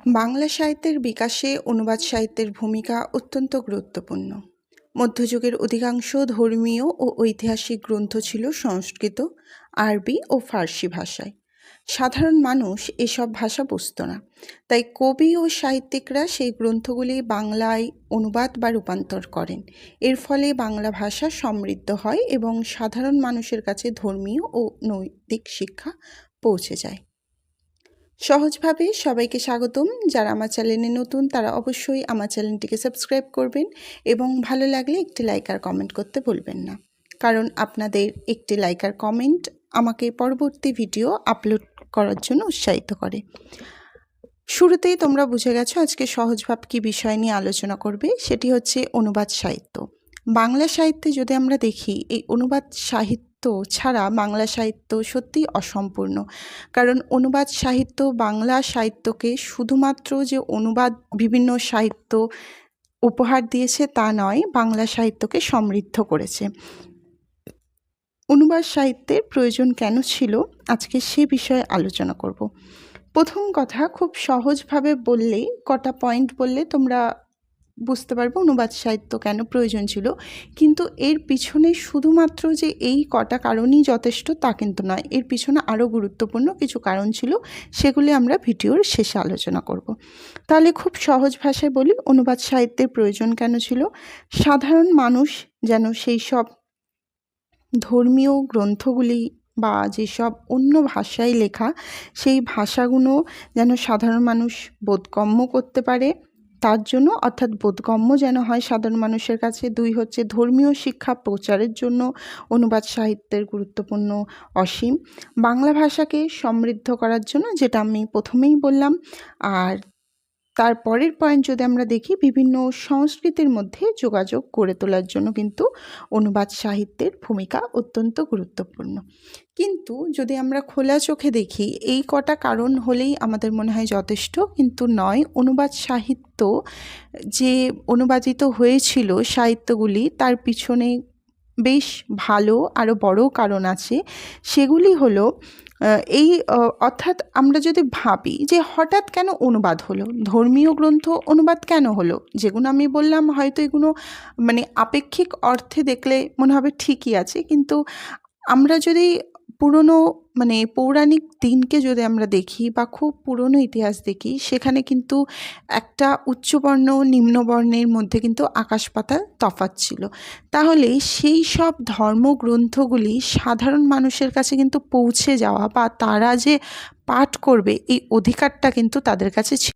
বাংলা সাহিত্যের বিকাশে অনুবাদ সাহিত্যের ভূমিকা অত্যন্ত গুরুত্বপূর্ণ। মধ্যযুগের অধিকাংশ ধর্মীয় ও ঐতিহাসিক গ্রন্থ ছিল সংস্কৃত, আরবি ও ফার্সি ভাষায়। সাধারণ মানুষ এসব ভাষা বুঝত না, তাই কবি ও সাহিত্যিকরা সেই গ্রন্থগুলি বাংলায় অনুবাদ বা রূপান্তর করেন। এর ফলে বাংলা ভাষা সমৃদ্ধ হয় এবং সাধারণ মানুষের কাছে ধর্মীয় ও নৈতিক শিক্ষা পৌঁছে যায়। সহজভাবে সবাইকে স্বাগতম। যারা আমার চ্যানেলে নতুন তারা অবশ্যই আমার চ্যানেলটিকে সাবস্ক্রাইব করবেন এবং ভালো লাগলে একটি লাইক আর কমেন্ট করতে ভুলবেন না, কারণ আপনাদের একটি লাইক আর কমেন্ট আমাকে পরবর্তী ভিডিও আপলোড করার জন্য উৎসাহিত করে। শুরুতেই তোমরা বুঝে গেছো আজকে সহজভাব কী বিষয় নিয়ে আলোচনা করবে, সেটি হচ্ছে অনুবাদ সাহিত্য। বাংলা সাহিত্যে যদি আমরা দেখি, এই অনুবাদ সাহিত্য ছাড়া বাংলা সাহিত্য সত্যিই অসম্পূর্ণ। কারণ অনুবাদ সাহিত্য বাংলা সাহিত্যকে শুধুমাত্র যে অনুবাদ বিভিন্ন সাহিত্য উপহার দিয়েছে তা নয়, বাংলা সাহিত্যকে সমৃদ্ধ করেছে। অনুবাদ সাহিত্যের প্রয়োজন কেন ছিল, আজকে সে বিষয়ে আলোচনা করব। প্রথম কথা, খুব সহজভাবে বললে, কটা পয়েন্ট বললে তোমরা বুঝতে পারবো অনুবাদ সাহিত্য কেন প্রয়োজন ছিল। কিন্তু এর পিছনে শুধুমাত্র যে এই কটা কারণই যথেষ্ট তা কিন্তু নয়, এর পিছনে আরও গুরুত্বপূর্ণ কিছু কারণ ছিল, সেগুলি আমরা ভিডিওর শেষে আলোচনা করব। তাহলে খুব সহজ ভাষায় বলি, অনুবাদ সাহিত্যের প্রয়োজন কেন ছিল। সাধারণ মানুষ যেন সেই সব ধর্মীয় গ্রন্থগুলি বা যেসব অন্য ভাষায় লেখা সেই ভাষাগুলো যেন সাধারণ মানুষ বোধগম্য করতে পারে, তার জন্য, অর্থাৎ বোধগম্য যেন হয় সাধারণ মানুষের কাছে। দুই হচ্ছে ধর্মীয় শিক্ষা প্রচারের জন্য অনুবাদ সাহিত্যের গুরুত্বপূর্ণ অসীম। বাংলা ভাষাকে সমৃদ্ধ করার জন্য, যেটা আমি প্রথমেই বললাম। আর তার পরের পয়েন্ট যদি আমরা দেখি, বিভিন্ন সংস্কৃতির মধ্যে যোগাযোগ গড়ে তোলার জন্য কিন্তু অনুবাদ সাহিত্যের ভূমিকা অত্যন্ত গুরুত্বপূর্ণ। কিন্তু যদি আমরা খোলা চোখে দেখি, এই কটা কারণ হলেই আমাদের মনে হয় যথেষ্ট, কিন্তু নয়। অনুবাদ সাহিত্য যে অনুবাদিত হয়েছিল সাহিত্যগুলি, তার পিছনে বেশ ভালো আরও বড় কারণ আছে। সেগুলি হলো অর্থাৎ আমরা যদি ভাবি যে হঠাৎ কেন অনুবাদ হলো, ধর্মীয় গ্রন্থ অনুবাদ কেন হলো, যেগুলো আমি বললাম হয়তো এগুলো আপেক্ষিক অর্থে দেখলে মনে হবে ঠিকই আছে, কিন্তু আমরা যদি পুরনো পৌরাণিক দিনকে যদি আমরা দেখি বা খুব পুরনো ইতিহাস দেখি, সেখানে কিন্তু একটা উচ্চবর্ণ নিম্নবর্ণের মধ্যে কিন্তু আকাশ পাতাল তফাৎ ছিল। তাহলে সেই সব ধর্মগ্রন্থগুলি সাধারণ মানুষের কাছে কিন্তু পৌঁছে যাওয়া বা তারা যে পাঠ করবে এই অধিকারটা কিন্তু তাদের কাছে ছিল।